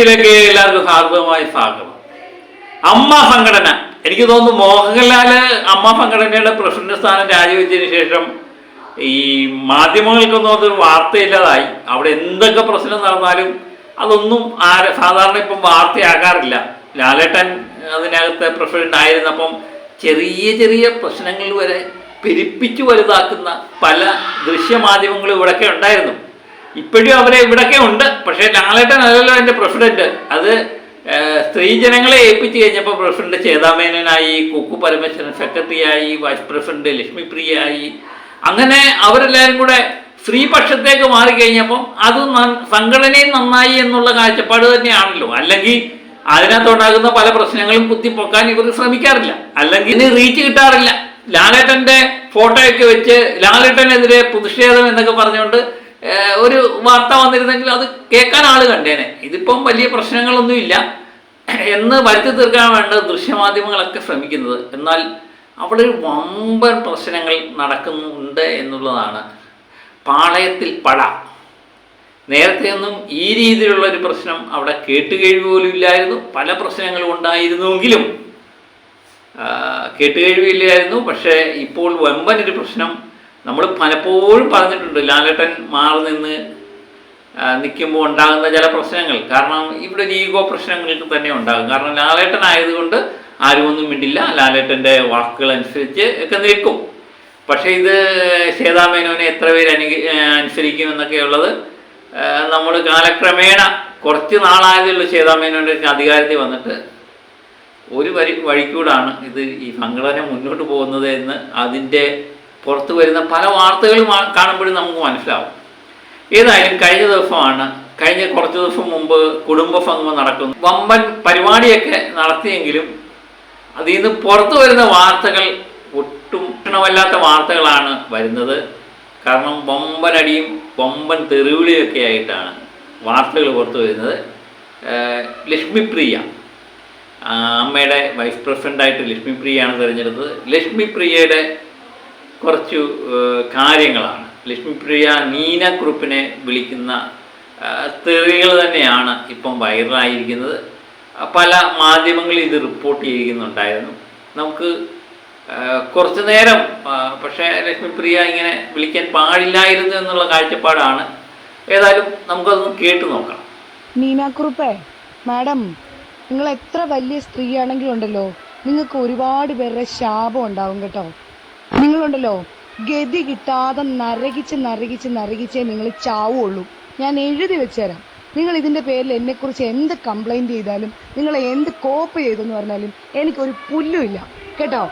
ന്യൂസിലേക്ക് എല്ലാവർക്കും ഹാർദവമായി സ്വാഗതം. അമ്മ സംഘടന, എനിക്ക് തോന്നുന്നു മോഹൻലാല് അമ്മ സംഘടനയുടെ പ്രസിഡന്റ് സ്ഥാനം രാജിവെച്ചതിന് ശേഷം ഈ മാധ്യമങ്ങൾക്കൊന്നും അതൊരു വാർത്തയില്ലാതായി. അവിടെ എന്തൊക്കെ പ്രശ്നം നടന്നാലും അതൊന്നും സാധാരണ ഇപ്പം വാർത്തയാകാറില്ല. ലാലേട്ടൻ അതിനകത്തെ പ്രസിഡന്റ് ആയിരുന്നപ്പം ചെറിയ ചെറിയ പ്രശ്നങ്ങൾ വരെ പെരുപ്പിച്ചു വലുതാക്കുന്ന പല ദൃശ്യമാധ്യമങ്ങളും ഇവിടെയൊക്കെ ഉണ്ടായിരുന്നു. ഇപ്പോഴും അവരെ ഇവിടെയൊക്കെ ഉണ്ട്. പക്ഷേ ലാലേട്ടൻ അല്ലല്ലോ എൻ്റെ പ്രസിഡന്റ്. അത് സ്ത്രീജനങ്ങളെ ഏൽപ്പിച്ചു കഴിഞ്ഞപ്പോൾ പ്രസിഡന്റ് ചേതാമേനനായി, കുക്കു പരമേശ്വരൻ സെക്രട്ടറിയായി, വൈസ് പ്രസിഡന്റ് ലക്ഷ്മിപ്രിയയായി, അങ്ങനെ അവരെല്ലാവരും കൂടെ സ്ത്രീപക്ഷത്തേക്ക് മാറിക്കഴിഞ്ഞപ്പം അത് സംഘടനയും നന്നായി എന്നുള്ള കാഴ്ചപ്പാട് തന്നെയാണല്ലോ. അല്ലെങ്കിൽ അതിനകത്തുണ്ടാകുന്ന പല പ്രശ്നങ്ങളും കുത്തിപ്പൊക്കാൻ ഇവർ ശ്രമിക്കാറില്ല, അല്ലെങ്കിൽ ഇതിന് റീച്ച് കിട്ടാറില്ല. ലാലേട്ടൻ്റെ ഫോട്ടോയൊക്കെ വെച്ച് ലാലേട്ടനെതിരെ പ്രതിഷേധം എന്നൊക്കെ പറഞ്ഞുകൊണ്ട് ഒരു വാർത്ത വന്നിരുന്നെങ്കിൽ അത് കേൾക്കാൻ ആള് കണ്ടേനെ. ഇതിപ്പം വലിയ പ്രശ്നങ്ങളൊന്നുമില്ല എന്ന് വരുത്തി തീർക്കാൻ വേണ്ട ദൃശ്യമാധ്യമങ്ങളൊക്കെ ശ്രമിക്കുന്നത്. എന്നാൽ അവിടെ ഒരു വമ്പൻ പ്രശ്നങ്ങൾ നടക്കുന്നുണ്ട് എന്നുള്ളതാണ്. പാളയത്തിൽ പട. നേരത്തെ ഒന്നും ഈ രീതിയിലുള്ളൊരു പ്രശ്നം അവിടെ കേട്ടുകേഴ്വി പോലും ഇല്ലായിരുന്നു. പല പ്രശ്നങ്ങളും ഉണ്ടായിരുന്നുവെങ്കിലും കേട്ടുകേഴ്വിയില്ലായിരുന്നു. പക്ഷേ ഇപ്പോൾ വമ്പനൊരു പ്രശ്നം നമ്മൾ പലപ്പോഴും പറഞ്ഞിട്ടുണ്ട്. ലാലേട്ടൻ മാറി നിന്ന് നിൽക്കുമ്പോൾ ഉണ്ടാകുന്ന ചില പ്രശ്നങ്ങൾ, കാരണം ഇവിടെ ഈഗോ പ്രശ്നങ്ങൾക്ക് തന്നെ ഉണ്ടാകും. കാരണം ലാലേട്ടൻ ആയതുകൊണ്ട് ആരും ഒന്നും മിണ്ടില്ല, ലാലേട്ടൻ്റെ വാക്കുകൾ അനുസരിച്ച് ഒക്കെ നിൽക്കും. പക്ഷേ ഇത് ശ്വേതാമേനോനെ എത്ര പേര് അനുസരിക്കുമെന്നൊക്കെയുള്ളത് നമ്മൾ കാലക്രമേണ കുറച്ച് നാളായതുള്ളൂ ശ്വേതാമേനോൻ്റെ അധികാരത്തിൽ വന്നിട്ട്. ഒരു വഴിക്കൂടാണ് ഇത് ഈ സംഘടന മുന്നോട്ട് പോകുന്നത് എന്ന് അതിൻ്റെ പുറത്തു വരുന്ന പല വാർത്തകളും കാണുമ്പോഴും നമുക്ക് മനസ്സിലാവും. ഏതായാലും കഴിഞ്ഞ കുറച്ച് ദിവസം മുമ്പ് കുടുംബ സംഗമം നടക്കുന്നു. വമ്പൻ പരിപാടിയൊക്കെ നടത്തിയെങ്കിലും അതിൽ നിന്ന് പുറത്തു വരുന്ന വാർത്തകൾ ഒട്ടും ക്ഷണമല്ലാത്ത വാർത്തകളാണ് വരുന്നത്. കാരണം വമ്പനടിയും വമ്പൻ തെറിവിളിയൊക്കെ ആയിട്ടാണ് വാർത്തകൾ പുറത്തു വരുന്നത്. ലക്ഷ്മിപ്രിയ, അമ്മയുടെ വൈസ് പ്രസിഡൻ്റായിട്ട് ലക്ഷ്മിപ്രിയയാണ് തിരഞ്ഞെടുത്തത്. ലക്ഷ്മിപ്രിയയുടെ കുറച്ച് കാര്യങ്ങളാണ്. ലക്ഷ്മിപ്രിയ നീന കുറുപ്പിനെ വിളിക്കുന്ന തെറികൾ തന്നെയാണ് ഇപ്പം വൈറലായിരിക്കുന്നത്. പല മാധ്യമങ്ങളിൽ ഇത് റിപ്പോർട്ട് ചെയ്യുന്നുണ്ടായിരുന്നു. നമുക്ക് കുറച്ചു നേരം പക്ഷേ ലക്ഷ്മിപ്രിയ ഇങ്ങനെ വിളിക്കാൻ പാടില്ലായിരുന്നു എന്നുള്ള കാഴ്ചപ്പാടാണ്. ഏതായാലും നമുക്കതൊന്ന് കേട്ടു നോക്കാം. നീന കുറുപ്പേ, മാഡം, നിങ്ങൾ എത്ര വലിയ സ്ത്രീയാണെങ്കിലും ഉണ്ടല്ലോ, നിങ്ങൾക്ക് ഒരുപാട് പേരുടെ ശാപം ഉണ്ടാവും കേട്ടോ. നിങ്ങളുണ്ടല്ലോ, ഗതി കിട്ടാതെ നരകിച്ചേ നിങ്ങൾ ചാവുള്ളൂ. ഞാൻ എഴുതി വെച്ചുതരാം. നിങ്ങൾ ഇതിന്റെ പേരിൽ എന്നെക്കുറിച്ച് എന്ത് കംപ്ലൈന്റ് ചെയ്താലും, നിങ്ങൾ എന്ത് കോപ്പ് ചെയ്തെന്ന് പറഞ്ഞാലും എനിക്കൊരു പുല്ലുമില്ല കേട്ടോ.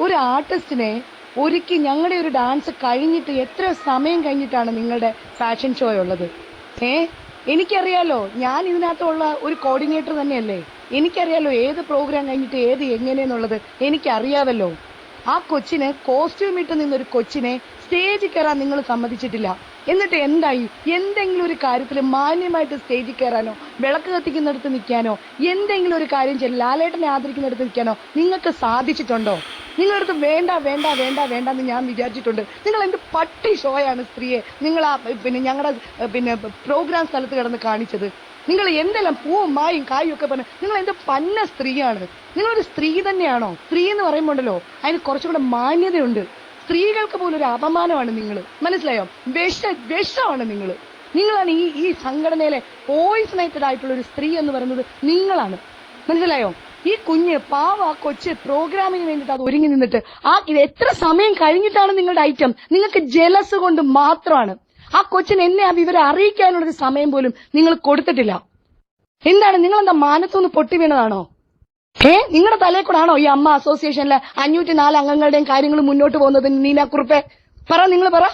ഒരു ആർട്ടിസ്റ്റിനെ ഒരുക്കി ഞങ്ങളുടെ ഒരു ഡാൻസ് കഴിഞ്ഞിട്ട് എത്ര സമയം കഴിഞ്ഞിട്ടാണ് നിങ്ങളുടെ ഫാഷൻ ഷോ ഉള്ളത്? എനിക്കറിയാലോ, ഞാൻ ഇതിനകത്തുള്ള ഒരു കോർഡിനേറ്റർ തന്നെയല്ലേ. എനിക്കറിയാലോ ഏത് പ്രോഗ്രാം കഴിഞ്ഞിട്ട് ഏത് എങ്ങനെയെന്നുള്ളത് എനിക്കറിയാവല്ലോ. ആ കൊച്ചിന് കോസ്റ്റ്യൂം ഇട്ട് നിന്നൊരു കൊച്ചിനെ സ്റ്റേജിൽ കയറാൻ നിങ്ങൾ സമ്മതിച്ചിട്ടില്ല. എന്നിട്ട് എന്തായി? എന്തെങ്കിലും ഒരു കാര്യത്തിൽ മാന്യമായിട്ട് സ്റ്റേജിൽ കയറാനോ, വിളക്ക് കത്തിക്കുന്നിടത്ത് നിൽക്കാനോ, എന്തെങ്കിലും ഒരു കാര്യം ചെയ്ത് ലാലേട്ടനെ ആദരിക്കുന്നിടത്ത് നിൽക്കാനോ നിങ്ങൾക്ക് സാധിച്ചിട്ടുണ്ടോ? നിങ്ങളടുത്ത് വേണ്ട വേണ്ട വേണ്ട വേണ്ട എന്ന് ഞാൻ വിചാരിച്ചിട്ടുണ്ട്. നിങ്ങൾ എന്ത് പട്ടി ഷോയാണ് സ്ത്രീയെ നിങ്ങൾ ഞങ്ങളുടെ പ്രോഗ്രാം സ്ഥലത്ത് കിടന്ന് കാണിച്ചത്? നിങ്ങൾ എന്തെല്ലാം പൂവും മായും കായും ഒക്കെ പറഞ്ഞ് നിങ്ങൾ എന്ത് പന്ന സ്ത്രീയാണ്. നിങ്ങളൊരു സ്ത്രീ തന്നെയാണോ? സ്ത്രീ എന്ന് പറയുമ്പോണ്ടല്ലോ അതിന് കുറച്ചും കൂടെ മാന്യതയുണ്ട്. സ്ത്രീകൾക്ക് പോലും ഒരു അപമാനമാണ് നിങ്ങൾ, മനസ്സിലായോ? വിഷമാണ് നിങ്ങൾ. നിങ്ങളാണ് ഈ സംഘടനയിലെ പോയിസണേറ്റഡ് ആയിട്ടുള്ള ഒരു സ്ത്രീ എന്ന് പറയുന്നത് നിങ്ങളാണ്, മനസ്സിലായോ? ഈ കുഞ്ഞ് പാവ ആ കൊച്ച് പ്രോഗ്രാമിന് വേണ്ടിയിട്ട് അത് ഒരുങ്ങി നിന്നിട്ട് ഇത് എത്ര സമയം കഴിഞ്ഞിട്ടാണ് നിങ്ങളുടെ ഐറ്റം? നിങ്ങൾക്ക് ജലസ് കൊണ്ട് മാത്രമാണ്. ആ കൊച്ചിന് എന്നെ ആ വിവരം അറിയിക്കാനുള്ളൊരു സമയം പോലും നിങ്ങൾ കൊടുത്തിട്ടില്ല. എന്താണ്, നിങ്ങളെന്താ മാനത്തുനിന്ന് പൊട്ടി വീണതാണോ? നിങ്ങളുടെ തലയിൽ കൂടെ ആണോ ഈ അമ്മ അസോസിയേഷനിലെ 504 അംഗങ്ങളുടെയും കാര്യങ്ങൾ മുന്നോട്ട് പോകുന്നത്? നീന കുറുപ്പേ, പറ, നിങ്ങൾ പറ.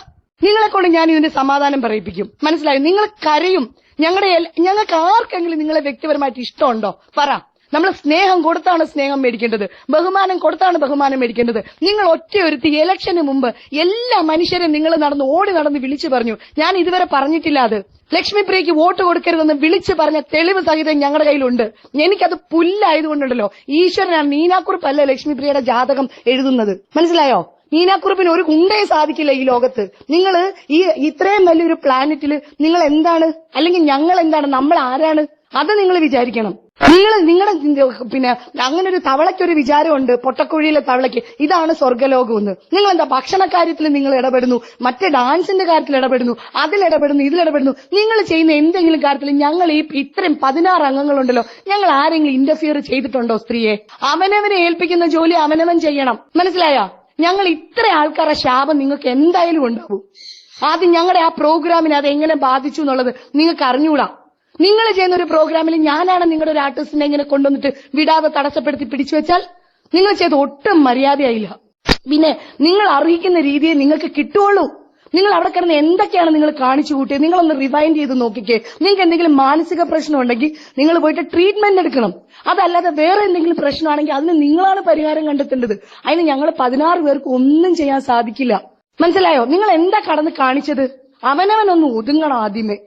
നിങ്ങളെ കൊണ്ട് ഞാൻ ഇതിന്റെ സമാധാനം പറയിപ്പിക്കും, മനസ്സിലായോ? നിങ്ങൾ കരയും. ഞങ്ങൾക്ക് ആർക്കെങ്കിലും നിങ്ങളെ വ്യക്തിപരമായിട്ട് ഇഷ്ടമുണ്ടോ? പറ. നമ്മൾ സ്നേഹം കൊടുത്താണ് സ്നേഹം മേടിക്കേണ്ടത്, ബഹുമാനം കൊടുത്താണ് ബഹുമാനം മേടിക്കേണ്ടത്. നിങ്ങൾ ഒറ്റയൊരുത്തി ഇലക്ഷന് മുമ്പ് എല്ലാ മനുഷ്യരെയും നിങ്ങൾ ഓടി നടന്ന് വിളിച്ചു പറഞ്ഞു. ഞാൻ ഇതുവരെ പറഞ്ഞിട്ടില്ല അത്. ലക്ഷ്മിപ്രിയക്ക് വോട്ട് കൊടുക്കരുതെന്ന് വിളിച്ചു പറഞ്ഞ തെളിവ് സഹിതം ഞങ്ങളുടെ കയ്യിലുണ്ട്. എനിക്കത് പുല്ലായതുകൊണ്ടുണ്ടല്ലോ, ഈശ്വരനാണ്. നീനാക്കുറിപ്പല്ല ലക്ഷ്മിപ്രിയയുടെ ജാതകം എഴുതുന്നത്, മനസ്സിലായോ? നീനാക്കുറിപ്പിന് ഒരു കുണ്ടേ സാധിക്കില്ല ഈ ലോകത്ത്. നിങ്ങൾ ഈ ഇത്രയും വലിയൊരു പ്ലാനറ്റിൽ നിങ്ങൾ എന്താണ്, അല്ലെങ്കിൽ ഞങ്ങൾ എന്താണ്, നമ്മൾ ആരാണ്? അത് നിങ്ങൾ വിചാരിക്കണം. നിങ്ങളുടെ പിന്നെ അങ്ങനെ ഒരു തവളയ്ക്കൊരു വിചാരമുണ്ട്, പൊട്ടക്കുഴിയിലെ തവളയ്ക്ക് ഇതാണ് സ്വർഗ്ഗലോകം എന്ന്. നിങ്ങൾ എന്താ ഭക്ഷണ കാര്യത്തിൽ നിങ്ങൾ ഇടപെടുന്നു, മറ്റേ ഡാൻസിന്റെ കാര്യത്തിൽ ഇടപെടുന്നു, അതിലിടപെടുന്നു, ഇതിലിടപെടുന്നു. നിങ്ങൾ ചെയ്യുന്ന എന്തെങ്കിലും കാര്യത്തിൽ ഞങ്ങൾ ഈ ഇത്രയും 16 അംഗങ്ങളുണ്ടല്ലോ, ഞങ്ങൾ ആരെങ്കിലും ഇന്റർഫിയർ ചെയ്തിട്ടുണ്ടോ? സ്ത്രീയെ അവനവനെ ഏൽപ്പിക്കുന്ന ജോലി അവനവൻ ചെയ്യണം. മനസ്സിലായോ? ഞങ്ങൾ ഇത്ര ആൾക്കാരുടെ ശാപം നിങ്ങൾക്ക് എന്തായാലും ഉണ്ടാവും. ആദ്യം ഞങ്ങളുടെ ആ പ്രോഗ്രാമിനെ അത് എങ്ങനെ ബാധിച്ചു എന്നുള്ളത് നിങ്ങൾക്ക് അറിഞ്ഞൂടാ. നിങ്ങൾ ചെയ്യുന്ന ഒരു പ്രോഗ്രാമിൽ ഞാനാണ് നിങ്ങളുടെ ഒരു ആർട്ടിസ്റ്റിനെ ഇങ്ങനെ കൊണ്ടുവന്നിട്ട് വിടാതെ തടസ്സപ്പെടുത്തി പിടിച്ചു വെച്ചാൽ നിങ്ങൾ ചെയ്ത് ഒട്ടും മര്യാദയായില്ല. പിന്നെ നിങ്ങൾ അറിയിക്കുന്ന രീതിയെ നിങ്ങൾക്ക് കിട്ടുള്ളൂ. നിങ്ങൾ അവിടെ കിടന്ന് എന്തൊക്കെയാണ് നിങ്ങൾ കാണിച്ചു കൂട്ടിയത് നിങ്ങളൊന്ന് റിവൈൻഡ് ചെയ്ത് നോക്കിക്കേ. നിങ്ങൾക്ക് എന്തെങ്കിലും മാനസിക പ്രശ്നം ഉണ്ടെങ്കിൽ നിങ്ങൾ പോയിട്ട് ട്രീറ്റ്മെന്റ് എടുക്കണം. അതല്ലാതെ വേറെ എന്തെങ്കിലും പ്രശ്നമാണെങ്കിൽ അതിന് നിങ്ങളാണ് പരിഹാരം കണ്ടെത്തേണ്ടത്. അതിന് ഞങ്ങൾ 16 പേർക്ക് ഒന്നും ചെയ്യാൻ സാധിക്കില്ല. മനസ്സിലായോ? നിങ്ങൾ എന്താ കടന്ന് കാണിച്ചത്? അവനവനൊന്ന് ഒതുങ്ങണം ആദ്യമേ.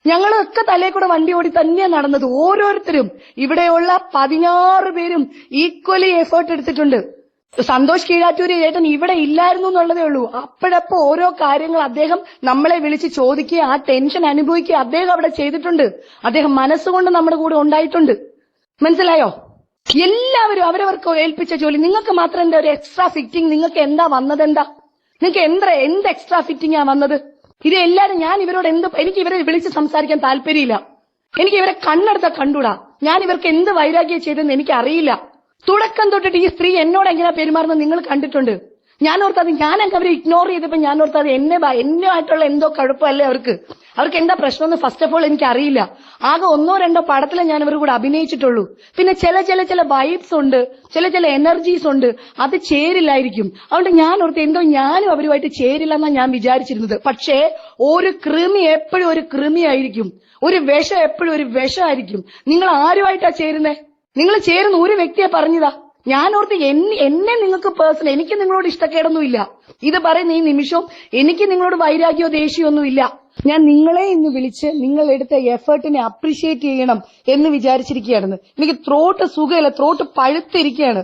ഞങ്ങളൊക്കെ തലേ കൂടെ വണ്ടി ഓടി തന്നെയാണ് നടന്നത്. ഓരോരുത്തരും ഇവിടെയുള്ള 16 പേരും ഈക്വലി എഫേർട്ട് എടുത്തിട്ടുണ്ട്. സന്തോഷ് കീഴാറ്റൂര് ചേട്ടൻ ഇവിടെ ഇല്ലായിരുന്നു എന്നുള്ളതേ ഉള്ളൂ. അപ്പോഴപ്പോ ഓരോ കാര്യങ്ങൾ അദ്ദേഹം നമ്മളെ വിളിച്ച് ചോദിക്കുക, ആ ടെൻഷൻ അനുഭവിക്കുക അദ്ദേഹം അവിടെ ചെയ്തിട്ടുണ്ട്. അദ്ദേഹം മനസ്സുകൊണ്ട് നമ്മുടെ കൂടെ ഉണ്ടായിട്ടുണ്ട്. മനസ്സിലായോ? എല്ലാവരും അവരവർക്ക് ഏൽപ്പിച്ച ജോലി. നിങ്ങൾക്ക് മാത്രം എന്താ ഒരു എക്സ്ട്രാ ഫിറ്റിംഗ്? നിങ്ങൾക്ക് എന്താ വന്നത്? നിങ്ങൾക്ക് എന്ത് എക്സ്ട്രാ ഫിറ്റിംഗാ വന്നത്? ഇത് എല്ലാരും ഞാൻ ഇവരോട് എനിക്ക് ഇവരെ വിളിച്ച് സംസാരിക്കാൻ താല്പര്യമില്ല. എനിക്ക് ഇവരെ കണ്ണെടുത്ത കണ്ടൂടാ. ഞാൻ ഇവർക്ക് എന്ത് വൈരാഗ്യം ചെയ്തെന്ന് എനിക്ക് അറിയില്ല. തുടക്കം തൊട്ടിട്ട് ഈ സ്ത്രീ എന്നോട് എങ്ങനെയാ പെരുമാറുന്നത് നിങ്ങൾ കണ്ടിട്ടുണ്ട്. ഞാൻ ഓർത്തത് ഞാനൊക്കെ അവരെ ഇഗ്നോർ ചെയ്തപ്പോ ഞാൻ ഓർത്തത് എന്നുമായിട്ടുള്ള എന്തോ കുഴപ്പമല്ലേ അവർക്ക് എന്താ പ്രശ്നമെന്ന് ഫസ്റ്റ് ഓഫ് ഓൾ എനിക്ക് അറിയില്ല. ആകെ 1-2 പടത്തിലെ ഞാൻ ഇവർ കൂടെ അഭിനയിച്ചിട്ടുള്ളൂ. പിന്നെ ചില വൈബ്സ് ഉണ്ട്, ചില എനർജീസ് ഉണ്ട്, അത് ചേരില്ലായിരിക്കും. അതുകൊണ്ട് ഞാൻ ഓർത്ത് എന്തോ ഞാനും അവരുമായിട്ട് ചേരില്ലെന്നാ ഞാൻ വിചാരിച്ചിരുന്നത്. പക്ഷേ ഒരു കൃമി എപ്പോഴും ഒരു കൃമിയായിരിക്കും, ഒരു വിഷം എപ്പോഴും ഒരു വിഷമായിരിക്കും. നിങ്ങൾ ആരുമായിട്ടാ ചേരുന്നേ? നിങ്ങൾ ചേരുന്ന ഒരു വ്യക്തിയെ പറഞ്ഞതാ. ഞാൻ ഓർത്ത് എന്നെ നിങ്ങൾക്ക് പേഴ്സണൽ എനിക്ക് നിങ്ങളോട് ഇഷ്ടക്കേടൊന്നുമില്ല. ഇത് പറയുന്ന ഈ നിമിഷവും എനിക്ക് നിങ്ങളോട് വൈരാഗ്യമോ ദേഷ്യമൊന്നും ഇല്ല. ഞാൻ നിങ്ങളെ ഇന്ന് വിളിച്ച് നിങ്ങൾ എടുത്ത എഫേർട്ടിനെ അപ്രീഷിയേറ്റ് ചെയ്യണം എന്ന് വിചാരിച്ചിരിക്കുകയാണെന്ന്. എനിക്ക് ത്രോട്ട് സുഖമില്ല, ത്രോട്ട് പഴുത്തിരിക്കുകയാണ്.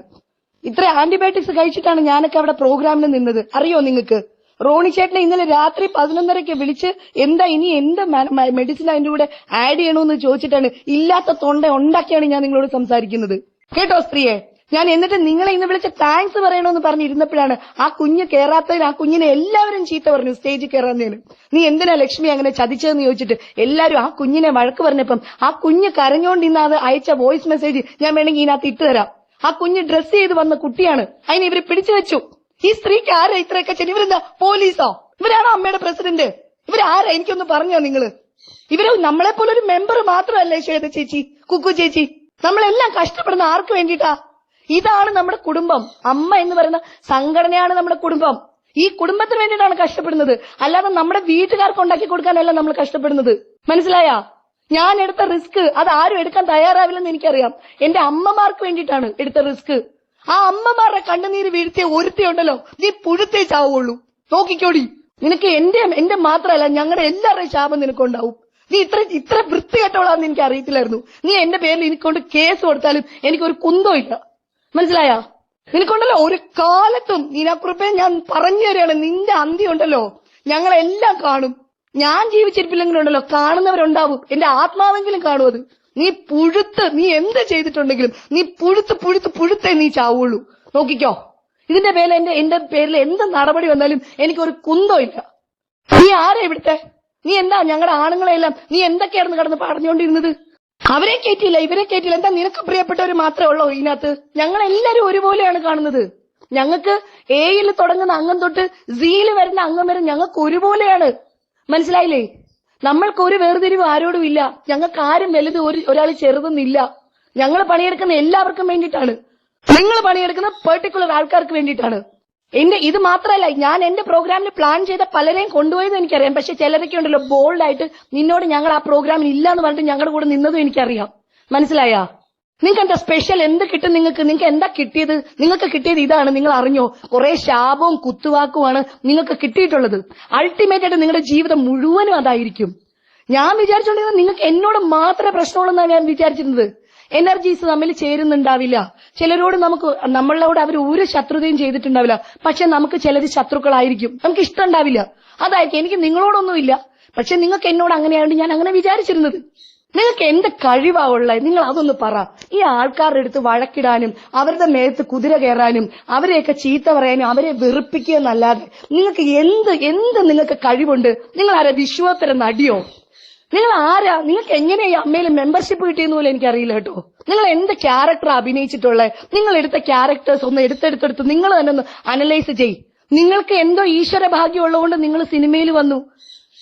ഇത്ര ആന്റിബയോട്ടിക്സ് കഴിച്ചിട്ടാണ് ഞാനൊക്കെ അവിടെ പ്രോഗ്രാമിന് നിന്നത്. അറിയോ നിങ്ങൾക്ക്? റോണി ചേട്ടനെ ഇന്നലെ രാത്രി 11:30 വിളിച്ച് എന്താ ഇനി എന്ത് മെഡിസിൻ അതിന്റെ കൂടെ ആഡ് ചെയ്യണമെന്ന് ചോദിച്ചിട്ടാണ് ഇല്ലാത്ത തൊണ്ട ഉണ്ടാക്കിയാണ് ഞാൻ നിങ്ങളോട് സംസാരിക്കുന്നത്. കേട്ടോ സ്ത്രീയെ? ഞാൻ എന്നിട്ട് നിങ്ങളെ ഇന്ന് വിളിച്ച് താങ്ക്സ് പറയണമെന്ന് പറഞ്ഞിരുന്നപ്പോഴാണ് ആ കുഞ്ഞ് കയറാത്തതിന് ആ കുഞ്ഞിനെ എല്ലാവരും ചീത്ത പറഞ്ഞു. സ്റ്റേജിൽ കയറാന്നതിന് നീ എന്തിനാ ലക്ഷ്മി അങ്ങനെ ചതിച്ചതെന്ന് ചോദിച്ചിട്ട് എല്ലാവരും ആ കുഞ്ഞിനെ വഴക്ക് പറഞ്ഞപ്പം ആ കുഞ്ഞ് കരഞ്ഞോണ്ട് ഇന്ന് അത് അയച്ച വോയിസ് മെസ്സേജ് ഞാൻ വേണമെങ്കിൽ ഇതിനകത്ത് ഇട്ടുതരാം. ആ കുഞ്ഞ് ഡ്രസ് ചെയ്ത് വന്ന കുട്ടിയാണ്. അതിനെ ഇവര് പിടിച്ചു വെച്ചു. ഈ സ്ത്രീക്ക് ആരാ ഇത്രയൊക്കെ ചെയ്തു? ഇവരെന്താ പോലീസോ? ഇവരാണോ അമ്മയുടെ പ്രസിഡന്റ്? ഇവരാരാ? എനിക്കൊന്ന് പറഞ്ഞോ നിങ്ങള്. ഇവര് നമ്മളെ പോലെ ഒരു മെമ്പർ മാത്രമല്ലേ ശ്വേത ചേച്ചി, കുക്കു ചേച്ചി? നമ്മളെല്ലാം കഷ്ടപ്പെടുന്ന ആർക്ക് വേണ്ടിയിട്ടാ? ഇതാണ് നമ്മുടെ കുടുംബം. അമ്മ എന്ന് പറയുന്ന സംഘടനയാണ് നമ്മുടെ കുടുംബം. ഈ കുടുംബത്തിന് വേണ്ടിയിട്ടാണ് കഷ്ടപ്പെടുന്നത്, അല്ലാതെ നമ്മുടെ വീട്ടുകാർക്ക് ഉണ്ടാക്കി കൊടുക്കാനല്ല നമ്മൾ കഷ്ടപ്പെടുന്നത്. മനസ്സിലായാ? ഞാൻ എടുത്ത റിസ്ക് അത് ആരും എടുക്കാൻ തയ്യാറാവില്ലെന്ന് എനിക്കറിയാം. എന്റെ അമ്മമാർക്ക് വേണ്ടിയിട്ടാണ് എടുത്ത റിസ്ക്. ആ അമ്മമാരുടെ കണ്ണുനീര് വീഴ്ത്തിയ ഒരുത്തിയുണ്ടല്ലോ, നീ പുഴുത്തേ ചാവുള്ളൂ. നോക്കിക്കോടി. നിനക്ക് എന്റെ മാത്രമല്ല ഞങ്ങളുടെ എല്ലാവരുടെയും ശാപം നിനക്കുണ്ടാവും. നീ ഇത്ര വൃത്തികെട്ടവളാന്ന് എനിക്ക് അറിയത്തില്ലായിരുന്നു. നീ എന്റെ പേരിൽ എനിക്കൊണ്ട് കേസ് കൊടുത്താലും എനിക്കൊരു കുന്തോ ഇല്ല. മനസ്സിലായാ? നിനക്കുണ്ടല്ലോ ഒരു കാലത്തും നീനാക്കുറിപ്പെ ഞാൻ പറഞ്ഞു തരികയാണ്, നിന്റെ അന്ത്യം ഉണ്ടല്ലോ ഞങ്ങളെല്ലാം കാണും. ഞാൻ ജീവിച്ചിരിപ്പില്ലെങ്കിലും ഉണ്ടല്ലോ കാണുന്നവരുണ്ടാവും. എന്റെ ആത്മാവെങ്കിലും കാണും. അത് നീ എന്ത് ചെയ്തിട്ടുണ്ടെങ്കിലും നീ പുഴുത്തേ നീ ചാവുള്ളൂ. നോക്കിക്കോ. ഇതിന്റെ പേരിൽ എന്റെ പേരിൽ എന്ത് നടപടി വന്നാലും എനിക്കൊരു കുന്തോ ഇല്ല. നീ ആരാ ഇവിടുത്തെ? നീ എന്താ ഞങ്ങളുടെ ആണുങ്ങളെല്ലാം നീ എന്തൊക്കെയായിരുന്നു കടന്ന് പറഞ്ഞുകൊണ്ടിരുന്നത്? അവരെ കയറ്റിയില്ല, ഇവരെ കയറ്റിയില്ല. എന്താ നിനക്ക് പ്രിയപ്പെട്ടവർ മാത്രമേ ഉള്ളൂ ഇതിനകത്ത്? ഞങ്ങളെല്ലാരും ഒരുപോലെയാണ് കാണുന്നത്. ഞങ്ങൾക്ക് എയിൽ തുടങ്ങുന്ന അംഗം തൊട്ട് സിയിൽ വരുന്ന അംഗം വരെ ഞങ്ങൾക്ക് ഒരുപോലെയാണ്. മനസ്സിലായില്ലേ? നമ്മൾക്ക് ഒരു വേർതിരിവ് ആരോടും ഇല്ല. ഞങ്ങൾക്ക് ആരും വലുത് ഒരാൾ ചെറുതെന്നില്ല. ഞങ്ങൾ പണിയെടുക്കുന്ന എല്ലാവർക്കും വേണ്ടിയിട്ടാണ്. നിങ്ങൾ പണിയെടുക്കുന്ന പെർട്ടിക്കുലർ ആൾക്കാർക്ക് വേണ്ടിയിട്ടാണ്. ഇത് മാത്രമല്ല, ഞാൻ എന്റെ പ്രോഗ്രാമിന് പ്ലാൻ ചെയ്ത പലരെയും കൊണ്ടുപോയെന്ന് എനിക്കറിയാം. പക്ഷെ ചിലരൊക്കെ ഉണ്ടല്ലോ ബോൾഡായിട്ട് നിന്നോട് ഞങ്ങൾ ആ പ്രോഗ്രാമിന് ഇല്ല എന്ന് പറഞ്ഞിട്ട് ഞങ്ങളുടെ കൂടെ നിന്നതും എനിക്കറിയാം. മനസ്സിലായാ? നിങ്ങൾക്ക് എന്താ സ്പെഷ്യൽ? എന്ത് കിട്ടും നിങ്ങൾക്ക് എന്താ കിട്ടിയത്? നിങ്ങൾക്ക് കിട്ടിയത് ഇതാണ്. നിങ്ങൾ അറിഞ്ഞോ? കുറെ ശാപവും കുത്തുവാക്കുമാണ് നിങ്ങൾക്ക് കിട്ടിയിട്ടുള്ളത്. അൾട്ടിമേറ്റ് ആയിട്ട് നിങ്ങളുടെ ജീവിതം മുഴുവനും അതായിരിക്കും. ഞാൻ വിചാരിച്ചോണ്ടിരുന്നത് നിങ്ങൾക്ക് എന്നോട് മാത്രമേ പ്രശ്നമുള്ളൂ എന്നാണ് ഞാൻ വിചാരിച്ചിരുന്നത്. എനർജീസ് തമ്മിൽ ചേരുന്നുണ്ടാവില്ല. ചിലരോട് നമ്മളോട് അവർ ഒരു ശത്രുതയും ചെയ്തിട്ടുണ്ടാവില്ല. പക്ഷെ നമുക്ക് ചിലർ ശത്രുക്കളായിരിക്കും. നമുക്ക് ഇഷ്ടം ഉണ്ടാവില്ല. അതായിരിക്കും. എനിക്ക് നിങ്ങളോടൊന്നുമില്ല, പക്ഷെ നിങ്ങൾക്ക് എന്നോട് അങ്ങനെയായതുകൊണ്ട് ഞാൻ അങ്ങനെ വിചാരിച്ചിരുന്നത്. നിങ്ങൾക്ക് എന്ത് കഴിവാ ഉള്ളത്? നിങ്ങൾ അതൊന്ന് പറ. ഈ ആൾക്കാരുടെ അടുത്ത് വഴക്കിടാനും അവരുടെ മേത്ത് കുതിര കയറാനും അവരെയൊക്കെ ചീത്ത പറയാനും അവരെ വെറുപ്പിക്കുക എന്നല്ലാതെ നിങ്ങൾക്ക് എന്ത് നിങ്ങൾക്ക് കഴിവുണ്ട്? നിങ്ങൾ ആരാ? വിശ്വോത്തര നടിയോ? നിങ്ങൾ ആരാ? നിങ്ങൾക്ക് എങ്ങനെയാ ഈ അമ്മയിൽ മെമ്പർഷിപ്പ് കിട്ടിയെന്ന് പോലും എനിക്കറിയില്ല കേട്ടോ. നിങ്ങൾ എന്ത് ക്യാരക്ടർ അഭിനയിച്ചിട്ടുള്ളത്? നിങ്ങൾ എടുത്ത ക്യാരക്ടേഴ്സ് ഒന്ന് എടുത്തെടുത്തെടുത്ത് നിങ്ങൾ തന്നെ ഒന്ന് അനലൈസ് ചെയ്. നിങ്ങൾക്ക് എന്തോ ഈശ്വര ഭാഗ്യം ഉള്ളതുകൊണ്ട് നിങ്ങൾ സിനിമയിൽ വന്നു.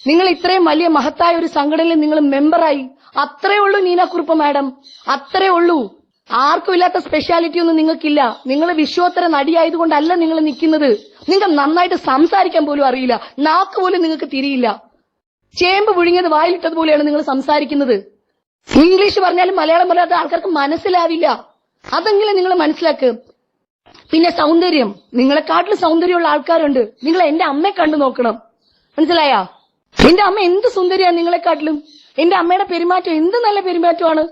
നിങ്ങൾ ഇത്രയും വലിയ മഹത്തായ ഒരു സംഘടനയിൽ നിങ്ങൾ മെമ്പറായി. അത്രേ ഉള്ളൂ നീനാക്കുറുപ്പ് മാഡം, അത്രേ ഉള്ളൂ. ആർക്കും ഇല്ലാത്ത സ്പെഷ്യാലിറ്റി ഒന്നും നിങ്ങൾക്കില്ല. നിങ്ങൾ വിശ്വോത്തര നടിയായതുകൊണ്ടല്ല നിങ്ങൾ നിൽക്കുന്നത്. നിങ്ങൾക്ക് നന്നായിട്ട് സംസാരിക്കാൻ പോലും അറിയില്ല. നാക്ക് പോലും നിങ്ങൾക്ക് തിരിയില്ല. ചേമ്പ് പുഴുങ്ങിയത് വായിലിട്ടതുപോലെയാണ് നിങ്ങൾ സംസാരിക്കുന്നത്. ഇംഗ്ലീഷ് പറഞ്ഞാലും മലയാളം പറയാത്ത ആൾക്കാർക്ക് മനസ്സിലാവില്ല. അതെങ്കിലും നിങ്ങൾ മനസ്സിലാക്കുക. പിന്നെ സൗന്ദര്യം, നിങ്ങളെക്കാട്ടിലും സൗന്ദര്യമുള്ള ആൾക്കാരുണ്ട്. നിങ്ങൾ എന്റെ അമ്മയെ കണ്ടു നോക്കണം, മനസ്സിലായാ? എന്റെ അമ്മ എന്ത് സുന്ദരിയാണ് നിങ്ങളെക്കാട്ടിലും. എന്റെ അമ്മയുടെ പെരുമാറ്റം എന്ത് നല്ല പെരുമാറ്റമാണ്.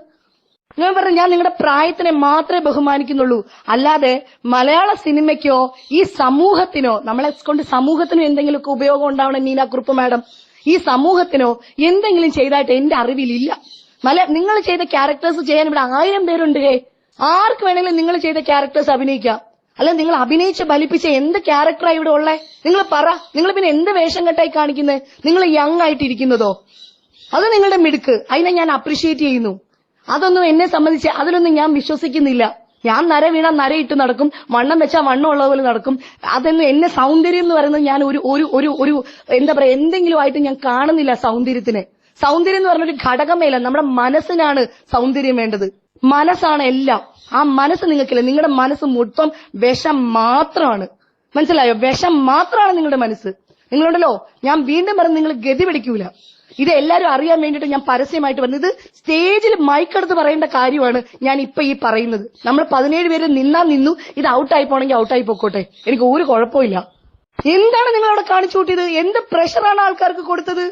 ഞാൻ പറഞ്ഞു, ഞാൻ നിങ്ങളുടെ പ്രായത്തിനെ മാത്രമേ ബഹുമാനിക്കുന്നുള്ളൂ, അല്ലാതെ മലയാള സിനിമയ്ക്കോ ഈ സമൂഹത്തിനോ, നമ്മളെ കൊണ്ട് സമൂഹത്തിനോ എന്തെങ്കിലുമൊക്കെ ഉപയോഗം ഉണ്ടാവണം നീനാക്കുറുപ്പ് മാഡം, ഈ സമൂഹത്തിനോ എന്തെങ്കിലും ചെയ്തായിട്ട് എന്റെ അറിവിലില്ല. നിങ്ങൾ ചെയ്ത ക്യാരക്ടേഴ്സ് ചെയ്യാൻ ഇവിടെ 1000 പേരുണ്ട്. ആർക്ക് വേണമെങ്കിലും നിങ്ങൾ ചെയ്ത ക്യാരക്ടേഴ്സ് അഭിനയിക്കാം. അല്ല, നിങ്ങൾ അഭിനയിച്ച് ബലിപ്പിച്ച എന്ത് ക്യാരക്ടറായി ഇവിടെ ഉള്ളേ? നിങ്ങൾ പറ. നിങ്ങൾ പിന്നെ എന്ത് വേഷം കെട്ടായി കാണിക്കുന്നത്? നിങ്ങൾ യങ് ആയിട്ടിരിക്കുന്നതോ? അത് നിങ്ങളുടെ മിടുക്ക്, അതിനെ ഞാൻ അപ്രീഷിയേറ്റ് ചെയ്യുന്നു. അതൊന്നും എന്നെ സംബന്ധിച്ച് അതിലൊന്നും ഞാൻ വിശ്വസിക്കുന്നില്ല. ഞാൻ നര വീണ നരയിട്ട് നടക്കും, വണ്ണം വെച്ചാൽ വണ്ണം ഉള്ള പോലെ നടക്കും. അതൊന്നും എന്നെ സൗന്ദര്യം എന്ന് പറയുന്നത് ഞാൻ ഒരു എന്താ പറയാ എന്തെങ്കിലും ആയിട്ട് ഞാൻ കാണുന്നില്ല സൗന്ദര്യത്തിനെ. സൗന്ദര്യം എന്ന് പറഞ്ഞൊരു ഘടകമേല, നമ്മുടെ മനസ്സിനാണ് സൗന്ദര്യം വേണ്ടത്. മനസ്സാണ് എല്ലാം. ആ മനസ്സ് നിങ്ങൾക്കില്ല. നിങ്ങളുടെ മനസ്സ് മൊത്തം വിഷം മാത്രമാണ്, മനസ്സിലായോ? വിഷം മാത്രമാണ് നിങ്ങളുടെ മനസ്സ്. നിങ്ങളുണ്ടല്ലോ, ഞാൻ വീണ്ടും പറഞ്ഞ് നിങ്ങൾ ഗതി പിടിക്കൂല. ഇത് എല്ലാവരും അറിയാൻ വേണ്ടിയിട്ട് ഞാൻ പരസ്യമായിട്ട് പറഞ്ഞത്. ഇത് സ്റ്റേജിൽ മൈക്കെടുത്ത് പറയേണ്ട കാര്യമാണ് ഞാൻ ഇപ്പൊ ഈ പറയുന്നത്. നമ്മൾ 17 പേര് നിന്നാ നിന്നു, ഇത് ഔട്ടായി പോണെങ്കിൽ ഔട്ടായി പോയിക്കോട്ടെ, എനിക്ക് ഒരു കുഴപ്പമില്ല. എന്താണ് നിങ്ങൾ അവിടെ കാണിച്ചു കൂട്ടിയത്? എന്ത് പ്രഷറാണ് ആൾക്കാർക്ക് കൊടുത്തത്?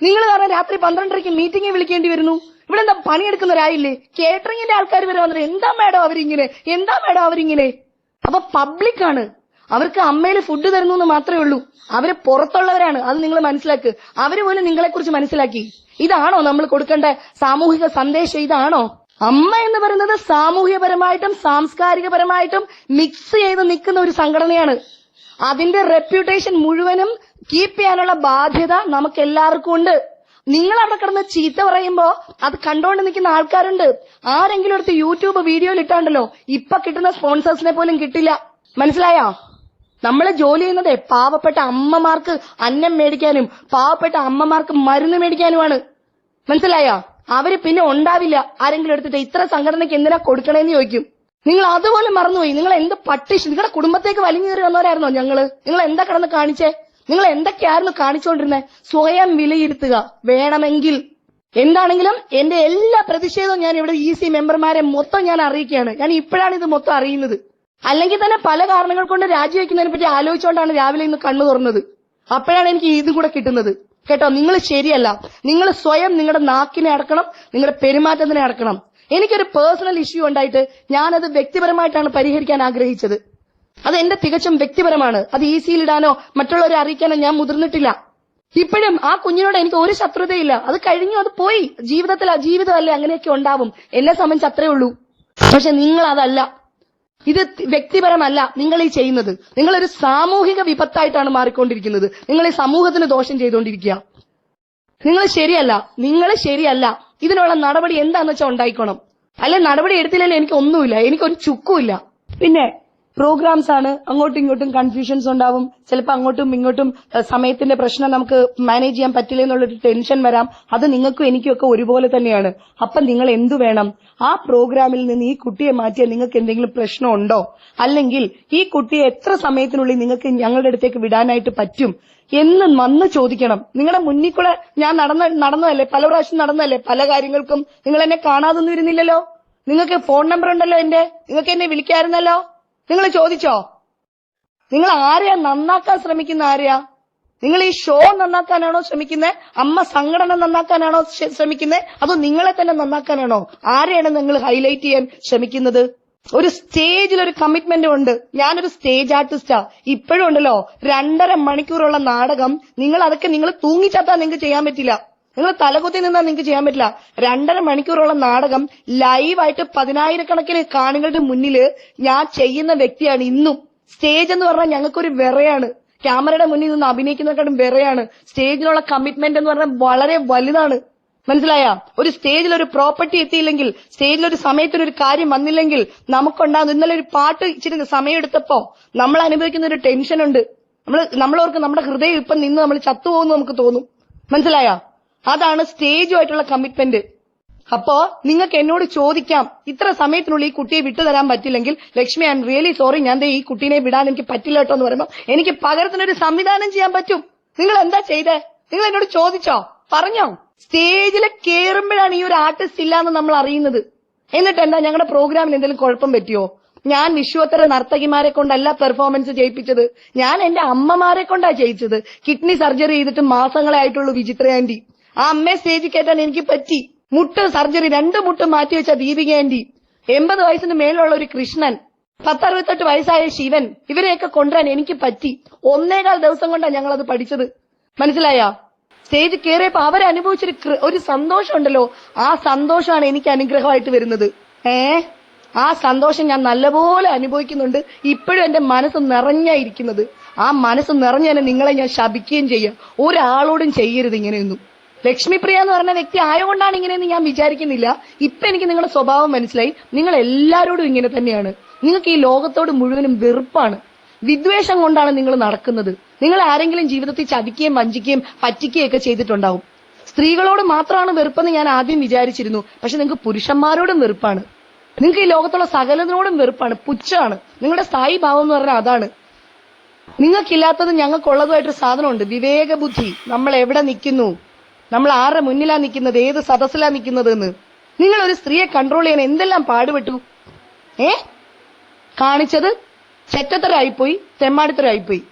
നിങ്ങൾ കാരണം രാത്രി 12:30 മീറ്റിംഗ് വിളിക്കേണ്ടി വരുന്നു. ഇവിടെ എന്താ പണിയെടുക്കുന്നവരായില്ലേ? കേറ്ററിംഗിന്റെ ആൾക്കാർ വരെ വന്നിട്ട് എന്താ മാഡം അവരിങ്ങനെ. അപ്പൊ പബ്ലിക്കാണ്, അവർക്ക് അമ്മയിൽ ഫുഡ് തരുന്നു എന്ന് മാത്രമേ ഉള്ളൂ. അവര് പുറത്തുള്ളവരാണ്, അത് നിങ്ങൾ മനസ്സിലാക്കുക. അവര് പോലും നിങ്ങളെ കുറിച്ച് മനസ്സിലാക്കി. ഇതാണോ നമ്മൾ കൊടുക്കേണ്ട സാമൂഹിക സന്ദേശം? ഇതാണോ? അമ്മ എന്ന് പറയുന്നത് സാമൂഹ്യപരമായിട്ടും സാംസ്കാരികപരമായിട്ടും മിക്സ് ചെയ്ത് നിൽക്കുന്ന ഒരു സംഘടനയാണ്. അതിന്റെ റെപ്യൂട്ടേഷൻ മുഴുവനും കീപ്പ് ചെയ്യാനുള്ള ബാധ്യത നമുക്ക് എല്ലാവർക്കും ഉണ്ട്. നിങ്ങൾ അവിടെ കിടന്ന് ചീത്ത പറയുമ്പോ അത് കണ്ടോണ്ട് നിൽക്കുന്ന ആൾക്കാരുണ്ട്. ആരെങ്കിലും എടുത്ത് യൂട്യൂബ് വീഡിയോയിൽ ഇട്ടാണ്ടല്ലോ, ഇപ്പൊ കിട്ടുന്ന സ്പോൺസേഴ്സിനെ പോലും കിട്ടില്ല. മനസ്സിലായോ? നമ്മൾ ജോലി ചെയ്യുന്നത് പാവപ്പെട്ട അമ്മമാർക്ക് അന്നം മേടിക്കാനും പാവപ്പെട്ട അമ്മമാർക്ക് മരുന്ന് മേടിക്കാനുമാണ്. മനസ്സിലായോ? അവര് പിന്നെ ഉണ്ടാവില്ല. ആരെങ്കിലും എടുത്തിട്ട് ഇത്ര സംഘടനയ്ക്ക് എന്തിനാ കൊടുക്കണേന്ന് ചോദിക്കും. നിങ്ങൾ അതുപോലെ മറന്നുപോയി. നിങ്ങൾ എന്ത് പട്ടിഷ്, നിങ്ങളുടെ കുടുംബത്തേക്ക് വലിഞ്ഞേറി വന്നവരായിരുന്നോ ഞങ്ങള്? നിങ്ങൾ എന്താ കിടന്ന് കാണിച്ചേ? നിങ്ങൾ എന്തൊക്കെയായിരുന്നു കാണിച്ചുകൊണ്ടിരുന്നത്? സ്വയം വിലയിരുത്തുക വേണമെങ്കിൽ. എന്താണെങ്കിലും എന്റെ എല്ലാ പ്രതിഷേധവും ഞാൻ ഇവിടെ EC മെമ്പർമാരെ മൊത്തം ഞാൻ അറിയിക്കുകയാണ്. ഞാൻ ഇപ്പോഴാണ് ഇത് മൊത്തം അറിയുന്നത്. അല്ലെങ്കിൽ തന്നെ പല കാരണങ്ങൾ കൊണ്ട് രാജിവെക്കുന്നതിനെ പറ്റി ആലോചിച്ചുകൊണ്ടാണ് രാവിലെ ഇന്ന് കണ്ണു തുറന്നത്. അപ്പോഴാണ് എനിക്ക് ഇതും കൂടെ കിട്ടുന്നത്. കേട്ടോ, നിങ്ങൾ ശരിയല്ല. നിങ്ങൾ സ്വയം നിങ്ങളുടെ നാക്കിനെ അടക്കണം, നിങ്ങളുടെ പെരുമാറ്റത്തിനെ അടക്കണം. എനിക്കൊരു പേഴ്സണൽ ഇഷ്യൂ ഉണ്ടായിട്ട് ഞാനത് വ്യക്തിപരമായിട്ടാണ് പരിഹരിക്കാൻ ആഗ്രഹിച്ചത്. അത് എന്റെ തികച്ചും വ്യക്തിപരമാണ്. അത് ECയിൽ ഇടാനോ മറ്റുള്ളവരെ അറിയിക്കാനോ ഞാൻ മുതിർന്നിട്ടില്ല. ഇപ്പോഴും ആ കുഞ്ഞിനോട് എനിക്ക് ഒരു ശത്രുതയില്ല. അത് കഴിഞ്ഞു, അത് പോയി. ജീവിതമല്ലേ, അങ്ങനെയൊക്കെ ഉണ്ടാവും. എന്നെ സംബന്ധിച്ച് അത്രേ ഉള്ളൂ. പക്ഷെ നിങ്ങൾ അതല്ല. ഇത് വ്യക്തിപരമല്ല നിങ്ങൾ ഈ ചെയ്യുന്നത്. നിങ്ങളൊരു സാമൂഹിക വിപത്തായിട്ടാണ് മാറിക്കൊണ്ടിരിക്കുന്നത്. നിങ്ങൾ ഈ സമൂഹത്തിന് ദോഷം ചെയ്തുകൊണ്ടിരിക്കുക. നിങ്ങൾ ശരിയല്ല. ഇതിനുള്ള നടപടി എന്താന്ന് വെച്ചാൽ ഉണ്ടായിക്കോണം. അല്ലെ നടപടി എടുത്തില്ലല്ലോ എനിക്ക് ഒന്നുമില്ല, എനിക്കൊരു ചുക്കുമില്ല. പിന്നെ പ്രോഗ്രാംസ് ആണ്, അങ്ങോട്ടും ഇങ്ങോട്ടും കൺഫ്യൂഷൻസ് ഉണ്ടാവും. ചിലപ്പോൾ അങ്ങോട്ടും ഇങ്ങോട്ടും സമയത്തിന്റെ പ്രശ്നം നമുക്ക് മാനേജ് ചെയ്യാൻ പറ്റില്ല എന്നുള്ളൊരു ടെൻഷൻ വരാം. അത് നിങ്ങൾക്കും എനിക്കും ഒക്കെ ഒരുപോലെ തന്നെയാണ്. അപ്പം നിങ്ങൾ എന്തു വേണം? ആ പ്രോഗ്രാമിൽ നിന്ന് ഈ കുട്ടിയെ മാറ്റിയാൽ നിങ്ങൾക്ക് എന്തെങ്കിലും പ്രശ്നമുണ്ടോ? അല്ലെങ്കിൽ ഈ കുട്ടിയെ എത്ര സമയത്തിനുള്ളിൽ നിങ്ങൾക്ക് ഞങ്ങളുടെ അടുത്തേക്ക് വിടാനായിട്ട് പറ്റും എന്ന് വന്ന് ചോദിക്കണം. നിങ്ങളുടെ മുന്നിൽ കൂടെ ഞാൻ നടന്നതല്ലേ, പല പ്രാവശ്യം നടന്നതല്ലേ പല കാര്യങ്ങൾക്കും. നിങ്ങൾ എന്നെ കാണാതൊന്നും ഇരുന്നില്ലല്ലോ. നിങ്ങൾക്ക് ഫോൺ നമ്പർ ഉണ്ടല്ലോ എന്റെ, നിങ്ങൾക്ക് എന്നെ വിളിക്കാറുന്നല്ലോ. നിങ്ങൾ ചോദിച്ചോ? നിങ്ങൾ ആരെയാ നന്നാക്കാൻ ശ്രമിക്കുന്ന? ആരെയാ നിങ്ങൾ? ഈ ഷോ നന്നാക്കാനാണോ ശ്രമിക്കുന്നത്? അമ്മ സംഘടന നന്നാക്കാനാണോ ശ്രമിക്കുന്നത്? അതോ നിങ്ങളെ തന്നെ നന്നാക്കാനാണോ? ആരെയാണ് നിങ്ങൾ ഹൈലൈറ്റ് ചെയ്യാൻ ശ്രമിക്കുന്നത്? ഒരു സ്റ്റേജിൽ ഒരു കമ്മിറ്റ്മെന്റ് ഉണ്ട്. ഞാനൊരു സ്റ്റേജ് ആർട്ടിസ്റ്റാ. ഇപ്പോഴും ഉണ്ടല്ലോ 2.5 മണിക്കൂറുള്ള നാടകം. നിങ്ങൾ തൂങ്ങിച്ചാത്താൻ നിങ്ങൾക്ക് ചെയ്യാൻ പറ്റില്ല. നിങ്ങൾ തലകുത്തി നിന്നാൽ നിങ്ങൾക്ക് ചെയ്യാൻ പറ്റില്ല. 2.5 മണിക്കൂറോളം നാടകം ലൈവായിട്ട് 10,000-കണക്കിന് കാണികളുടെ മുന്നില് ഞാൻ ചെയ്യുന്ന വ്യക്തിയാണ് ഇന്നും. സ്റ്റേജ് എന്ന് പറഞ്ഞാൽ ഞങ്ങൾക്കൊരു വിറയാണ്. ക്യാമറയുടെ മുന്നിൽ നിന്ന് അഭിനയിക്കുന്നതിനെക്കാളും വിറയാണ്. സ്റ്റേജിനുള്ള കമ്മിറ്റ്മെന്റ് എന്ന് പറഞ്ഞാൽ വളരെ വലുതാണ്. മനസ്സിലായ? ഒരു സ്റ്റേജിൽ ഒരു പ്രോപ്പർട്ടി എത്തിയില്ലെങ്കിൽ, സ്റ്റേജിൽ ഒരു സമയത്തിന് ഒരു കാര്യം വന്നില്ലെങ്കിൽ നമുക്കുണ്ടാകും. ഇന്നലെ ഒരു പാട്ട് ഇച്ചിരി സമയം എടുത്തപ്പോ നമ്മൾ അനുഭവിക്കുന്ന ഒരു ടെൻഷൻ ഉണ്ട്. നമ്മളോർക്ക് നമ്മുടെ ഹൃദയം ഇപ്പം നിന്ന് നമ്മൾ ചത്തുപോകുന്നു നമുക്ക് തോന്നും. മനസ്സിലായ? അതാണ് സ്റ്റേജുമായിട്ടുള്ള കമ്മിറ്റ്മെന്റ്. അപ്പോ നിങ്ങൾക്ക് എന്നോട് ചോദിക്കാം, ഇത്ര സമയത്തിനുള്ളിൽ ഈ കുട്ടിയെ വിട്ടുതരാൻ പറ്റില്ലെങ്കിൽ Lakshmi, I am really sorry, ഞാൻ ഈ കുട്ടീനെ വിടാൻ എനിക്ക് പറ്റില്ല കേട്ടോ എന്ന് പറയുമ്പോൾ എനിക്ക് പകരത്തിനൊരു സംവിധാനം ചെയ്യാൻ പറ്റും. നിങ്ങൾ എന്താ ചെയ്തേ? നിങ്ങൾ എന്നോട് ചോദിച്ചോ? പറഞ്ഞോ? സ്റ്റേജിൽ കയറുമ്പോഴാണ് ഈ ഒരു ആർട്ടിസ്റ്റ് ഇല്ലാന്ന് നമ്മൾ അറിയുന്നത്. എന്നിട്ട് എന്താ ഞങ്ങളുടെ പ്രോഗ്രാമിന് എന്തെങ്കിലും കുഴപ്പം പറ്റിയോ? ഞാൻ വിശ്വോത്തര നർത്തകിമാരെ കൊണ്ടല്ല പെർഫോമൻസ് ചെയ്യിപ്പിച്ചത്. ഞാൻ എന്റെ അമ്മമാരെ കൊണ്ടാ ചെയ്യിച്ചത്. കിഡ്നി സർജറി ചെയ്തിട്ട് മാസങ്ങളെ ആയിട്ടുള്ളൂ വിചിത്ര ആന്റി. ആ അമ്മയെ സ്റ്റേജിൽ കയറ്റാൻ എനിക്ക് പറ്റി. മുട്ട് സർജറി 2 മുട്ട് മാറ്റിവെച്ച ദീപിക ആന്റി, 80 വയസ്സിന് മേലുള്ള ഒരു കൃഷ്ണൻ, 10-68 വയസ്സായ ശിവൻ, ഇവരെയൊക്കെ കൊണ്ടുവരാൻ എനിക്ക് പറ്റി. 1.25 ദിവസം കൊണ്ടാണ് ഞങ്ങൾ അത് പഠിച്ചത്. മനസ്സിലായ? സ്റ്റേജ് കയറിയപ്പോ അവരനുഭവിച്ചൊരു ഒരു സന്തോഷം ഉണ്ടല്ലോ, ആ സന്തോഷമാണ് എനിക്ക് അനുഗ്രഹമായിട്ട് വരുന്നത്. ആ സന്തോഷം ഞാൻ നല്ലപോലെ അനുഭവിക്കുന്നുണ്ട്. ഇപ്പോഴും എന്റെ മനസ്സ് നിറഞ്ഞായിരിക്കുന്നത്. ആ മനസ്സ് നിറഞ്ഞതിനെ നിങ്ങളെ ഞാൻ ശപിക്കുകയും ചെയ്യാം. ഒരാളോടും ചെയ്യരുത് ഇങ്ങനെയൊന്നും. ലക്ഷ്മിപ്രിയ എന്ന് പറഞ്ഞ വ്യക്തി ആയതുകൊണ്ടാണ് ഇങ്ങനെയെന്ന് ഞാൻ വിചാരിക്കുന്നില്ല. ഇപ്പൊ എനിക്ക് നിങ്ങളുടെ സ്വഭാവം മനസ്സിലായി. നിങ്ങൾ എല്ലാരോടും ഇങ്ങനെ തന്നെയാണ്. നിങ്ങൾക്ക് ഈ ലോകത്തോട് മുഴുവനും വെറുപ്പാണ്. വിദ്വേഷം കൊണ്ടാണ് നിങ്ങൾ നടക്കുന്നത്. നിങ്ങൾ ആരെങ്കിലും ജീവിതത്തിൽ ചതിക്കുകയും വഞ്ചിക്കുകയും പറ്റിക്കുകയും ഒക്കെ ചെയ്തിട്ടുണ്ടാവും. സ്ത്രീകളോട് മാത്രമാണ് വെറുപ്പെന്ന് ഞാൻ ആദ്യം വിചാരിച്ചിരുന്നു. പക്ഷെ നിങ്ങൾക്ക് പുരുഷന്മാരോടും വെറുപ്പാണ്. നിങ്ങൾക്ക് ഈ ലോകത്തുള്ള സകലതിനോടും വെറുപ്പാണ്, പുച്ഛമാണ്. നിങ്ങളുടെ സ്ഥായി ഭാവം എന്ന് പറഞ്ഞാൽ അതാണ്. നിങ്ങൾക്കില്ലാത്തത് ഞങ്ങൾക്കുള്ളതുമായിട്ടൊരു സാധനമുണ്ട്, വിവേക ബുദ്ധി. നമ്മൾ എവിടെ നിൽക്കുന്നു, നമ്മൾ ആരുടെ മുന്നിലാ നിൽക്കുന്നത്, ഏത് സദസ്സിലാ നിൽക്കുന്നത് എന്ന്. നിങ്ങൾ ഒരു സ്ത്രീയെ കൺട്രോൾ ചെയ്യാൻ എന്തെല്ലാം പാടുപെട്ടു. കാണിച്ചത് ചെറ്റത്തരായിപ്പോയി, തെമ്മാടിത്തരായിപ്പോയി.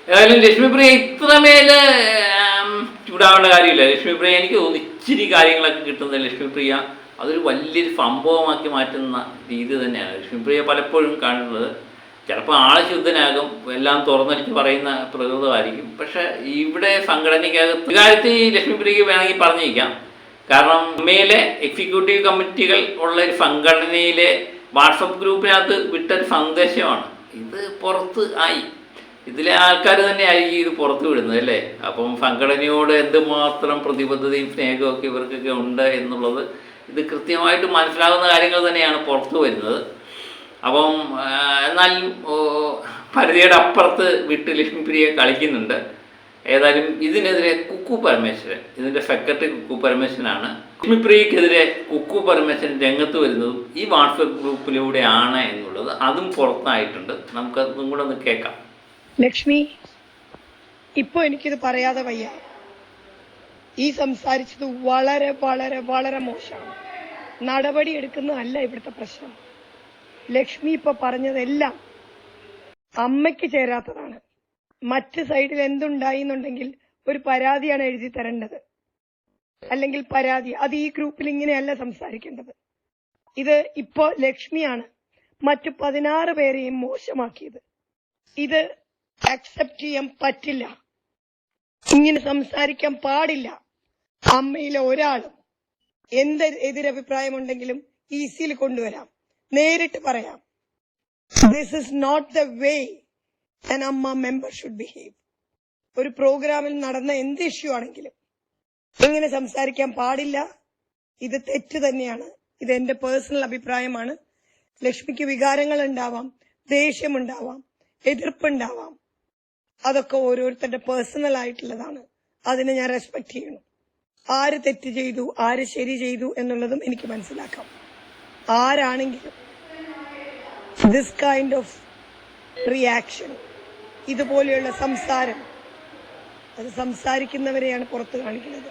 ഏതായാലും ലക്ഷ്മിപ്രിയ ഇത്രമേല് ചൂടാവേണ്ട കാര്യമില്ല. ലക്ഷ്മിപ്രിയ എനിക്ക് തോന്നുന്നു ഇച്ചിരി കാര്യങ്ങളൊക്കെ കിട്ടുന്നത് ലക്ഷ്മിപ്രിയ അതൊരു വലിയൊരു സംഭവമാക്കി മാറ്റുന്ന രീതി തന്നെയാണ്. ലക്ഷ്മിപ്രിയ പലപ്പോഴും കാണുന്നത് ചിലപ്പോൾ ആളെ ശുദ്ധനാകും, എല്ലാം തുറന്നടിച്ച് പറയുന്ന പ്രകൃതമായിരിക്കും. പക്ഷെ ഇവിടെ സംഘടനയ്ക്കകത്ത് ഇക്കാര്യത്തിൽ ലക്ഷ്മിപ്രിയക്ക് വേണമെങ്കിൽ പറഞ്ഞിരിക്കാം. കാരണം മേലെ എക്സിക്യൂട്ടീവ് കമ്മിറ്റികൾ ഉള്ള ഒരു സംഘടനയിലെ വാട്സപ്പ് ഗ്രൂപ്പിനകത്ത് വിട്ടൊരു സന്ദേശമാണ്. ഇത് പുറത്ത് ആയി, ഇതിലെ ആൾക്കാർ തന്നെ ആയിരിക്കും ഇത് പുറത്തു വിടുന്നത് അല്ലേ. അപ്പം സംഘടനയോട് എന്തുമാത്രം പ്രതിബദ്ധതയും സ്നേഹവും ഒക്കെ ഇവർക്കൊക്കെ ഉണ്ട് എന്നുള്ളത് ഇത് കൃത്യമായിട്ട് മനസ്സിലാകുന്ന കാര്യങ്ങൾ തന്നെയാണ് പുറത്തു വരുന്നത്. അപ്പം എന്നാലും പരിധിയുടെ അപ്പുറത്ത് വിട്ട് ലക്ഷ്മിപ്രിയ കളിക്കുന്നുണ്ട്. ഏതായാലും ഇതിനെതിരെ കുക്കു പരമേശ്വരൻ, ഇതിൻ്റെ സെക്രട്ടറി കുക്കു പരമേശ്വരനാണ്. ലക്ഷ്മിപ്രിയക്കെതിരെ കുക്കു പരമേശ്വരൻ രംഗത്ത് വരുന്നതും ഈ വാട്സപ്പ് ഗ്രൂപ്പിലൂടെയാണ് എന്നുള്ളത് അതും പുറത്തായിട്ടുണ്ട്. നമുക്കതും കൂടെ ഒന്ന് കേൾക്കാം. ലക്ഷ്മി, ഇപ്പൊ എനിക്കിത് പറയാതെ വയ്യ. ഈ സംസാരിച്ചത് വളരെ വളരെ വളരെ മോശമാണ്. നടപടി എടുക്കുന്നതല്ല ഇവിടുത്തെ പ്രശ്നം. ലക്ഷ്മി ഇപ്പൊ പറഞ്ഞതെല്ലാം അമ്മയ്ക്ക് ചേരാത്തതാണ്. മറ്റ് സൈഡിൽ എന്തുണ്ടായി എന്നുണ്ടെങ്കിൽ ഒരു പരാതിയാണ് എഴുതി തരേണ്ടത്, അല്ലെങ്കിൽ പരാതി. അത് ഈ ഗ്രൂപ്പിൽ ഇങ്ങനെയല്ല സംസാരിക്കേണ്ടത്. ഇത് ഇപ്പോ ലക്ഷ്മിയാണ് മറ്റു 16 പേരെയും മോശമാക്കിയത്. ഇത് അക്സെപ്റ്റ് ചെയ്യാൻ പറ്റില്ല. ഇങ്ങനെ സംസാരിക്കാൻ പാടില്ല. അമ്മയിലെ ഒരാളും എന്ത് എതിരഭിപ്രായമുണ്ടെങ്കിലും ഈസിയിൽ കൊണ്ടുവരാം, നേരിട്ട് പറയാം. This is not the way an AMMA member should behave. ഒരു പ്രോഗ്രാമിൽ നടന്ന എന്ത് ഇഷ്യൂ ആണെങ്കിലും ഇങ്ങനെ സംസാരിക്കാൻ പാടില്ല. ഇത് തെറ്റ് തന്നെയാണ്. ഇത് എന്റെ പേഴ്സണൽ അഭിപ്രായമാണ്. ലക്ഷ്മിക്ക് വികാരങ്ങൾ ഉണ്ടാവാം, ദേഷ്യമുണ്ടാവാം, എതിർപ്പുണ്ടാവാം. അതൊക്കെ ഓരോരുത്തരുടെ പേഴ്സണൽ ആയിട്ടുള്ളതാണ്. അതിനെ ഞാൻ റെസ്പെക്ട് ചെയ്യണം. ആര് തെറ്റ് ചെയ്തു, ആര് ശരി ചെയ്തു എന്നുള്ളതും എനിക്ക് മനസ്സിലാക്കാം. ആരാണെങ്കിലും ദിസ് കൈൻഡ് ഓഫ് റിയാക്ഷൻ, ഇതുപോലെയുള്ള സംസാരം, അത് സംസാരിക്കുന്നവരെയാണ് പുറത്ത് കാണിക്കുന്നത്.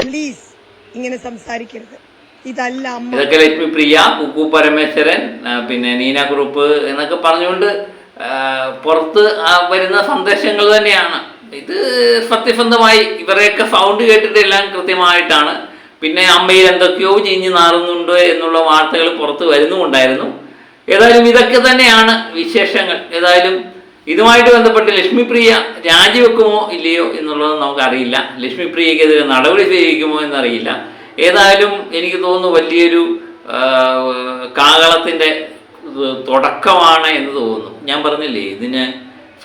പ്ലീസ് ഇങ്ങനെ സംസാരിക്കരുത്. ഇതല്ല അമ്മ. ഇതൊക്കെ ലക്ഷ്മിപ്രിയ, കുക്കു പരമേശ്വരൻ, പിന്നെ നീന ഗ്രൂപ്പ് എന്നൊക്കെ പറഞ്ഞുകൊണ്ട് പുറത്ത് വരുന്ന സന്ദേശങ്ങൾ തന്നെയാണ്. ഇത് സത്യസന്ധമായി ഇവരെയൊക്കെ സൗണ്ട് കേട്ടിട്ടെല്ലാം കൃത്യമായിട്ടാണ്. പിന്നെ അമ്മയിൽ എന്തൊക്കെയോ ചീഞ്ഞ് നാറുന്നുണ്ട് എന്നുള്ള വാർത്തകൾ പുറത്ത് വരുന്നുമുണ്ടായിരുന്നു. ഏതായാലും ഇതൊക്കെ തന്നെയാണ് വിശേഷങ്ങൾ. ഏതായാലും ഇതുമായിട്ട് ബന്ധപ്പെട്ട് ലക്ഷ്മിപ്രിയ രാജിവെക്കുമോ ഇല്ലയോ എന്നുള്ളത് നമുക്കറിയില്ല. ലക്ഷ്മിപ്രിയക്കെതിരെ നടപടി സ്വീകരിക്കുമോ എന്നറിയില്ല. ഏതായാലും എനിക്ക് തോന്നുന്നു വലിയൊരു കാകളത്തിൻ്റെ തുടക്കമാണ് എന്ന് തോന്നുന്നു. ഞാൻ പറഞ്ഞില്ലേ, ഇതിന്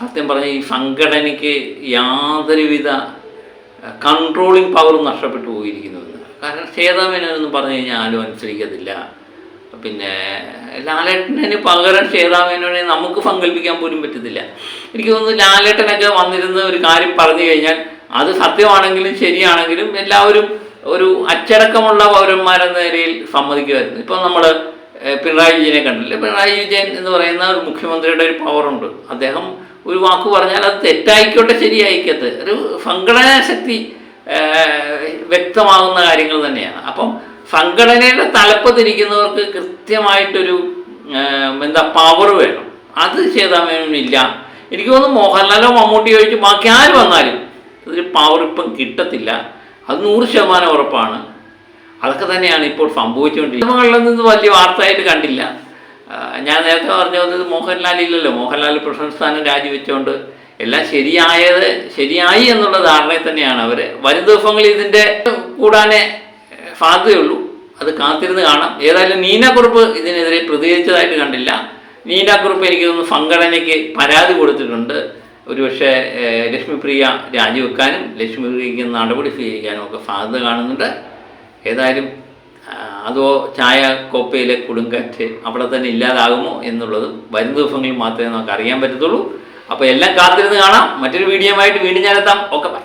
സത്യം പറഞ്ഞ ഈ സംഘടനയ്ക്ക് യാതൊരുവിധ കൺട്രോളിങ് പവറും നഷ്ടപ്പെട്ടു പോയിരിക്കുന്നുവെന്ന്. കാരണം ശ്വേതാമേനൊന്നും പറഞ്ഞു കഴിഞ്ഞാൽ ആരും അനുസരിക്കത്തില്ല. പിന്നെ ലാലേട്ടന് പകരം ശ്വേതാമേനോനെ നമുക്ക് സങ്കല്പിക്കാൻ പോലും പറ്റത്തില്ല. എനിക്ക് തോന്നുന്നു ലാലേട്ടനൊക്കെ വന്നിരുന്ന ഒരു കാര്യം പറഞ്ഞു കഴിഞ്ഞാൽ അത് സത്യമാണെങ്കിലും ശരിയാണെങ്കിലും എല്ലാവരും ഒരു അച്ചടക്കമുള്ള പൗരന്മാരെന്ന നിലയിൽ സമ്മതിക്കുമായിരുന്നു. ഇപ്പം നമ്മൾ പിണറായി വിജയനെ കണ്ടില്ലേ. പിണറായി വിജയൻ എന്ന് പറയുന്ന ഒരു മുഖ്യമന്ത്രിയുടെ ഒരു പവറുണ്ട്. അദ്ദേഹം ഒരു വാക്ക് പറഞ്ഞാൽ അത് തെറ്റായിക്കോട്ടെ ശരിയായിക്കട്ടെ, ഒരു സംഘടനാ ശക്തി വ്യക്തമാകുന്ന കാര്യങ്ങൾ തന്നെയാണ്. അപ്പം സംഘടനയുടെ തലപ്പത്തിരിക്കുന്നവർക്ക് കൃത്യമായിട്ടൊരു പവർ വേണം. അത് ശ്വേതാമേനോനില്ല. എനിക്ക് തോന്നുന്നു മോഹൻലാലോ മമ്മൂട്ടിയോ ഒഴിച്ച് ബാക്കി ആര് വന്നാലും അതൊരു പവർ ഇപ്പം കിട്ടത്തില്ല. അത് 100% ഉറപ്പാണ്. അതൊക്കെ തന്നെയാണ് ഇപ്പോൾ സംഭവിച്ചുകൊണ്ടിരിക്കുന്നത്. സിനിമകളിൽ നിന്ന് വലിയ വാർത്തയായിട്ട് കണ്ടില്ല. ഞാൻ നേരത്തെ പറഞ്ഞു വന്നത് മോഹൻലാൽ ഇല്ലല്ലോ. മോഹൻലാൽ പ്രസിഡന്റ് സ്ഥാനം രാജിവെച്ചുകൊണ്ട് എല്ലാം ശരിയായി എന്നുള്ള ധാരണയിൽ തന്നെയാണ് അവർ. വരും ദിവസങ്ങളിൽ ഇതിൻ്റെ കൂടാനേ സാധ്യതയുള്ളൂ. അത് കാത്തിരുന്ന് കാണാം. ഏതായാലും നീനാക്കുറുപ്പ് ഇതിനെതിരെ പ്രതികരിച്ചതായിട്ട് കണ്ടില്ല. നീനാക്കുറുപ്പ് എനിക്ക് തോന്നുന്നു സംഘടനയ്ക്ക് പരാതി കൊടുത്തിട്ടുണ്ട്. ഒരുപക്ഷെ ലക്ഷ്മിപ്രിയ രാജിവെക്കാനും ലക്ഷ്മിപ്രിയയ്ക്ക് നടപടി സ്വീകരിക്കാനും ഒക്കെ സാധ്യത കാണുന്നുണ്ട്. ഏതായാലും അതോ ചായ കോപ്പയിലെ കൊടുങ്കാറ്റ് അവിടെ തന്നെ ഇല്ലാതാകുമോ എന്നുള്ളതും വരും ദിവസങ്ങളിൽ മാത്രമേ നമുക്ക് അറിയാൻ പറ്റത്തുള്ളൂ. അപ്പോൾ എല്ലാം കാത്തിരുന്ന് കാണാം. മറ്റൊരു വീഡിയോയുമായിട്ട് വീണ്ടും ഞാനെത്താം. Okay, by.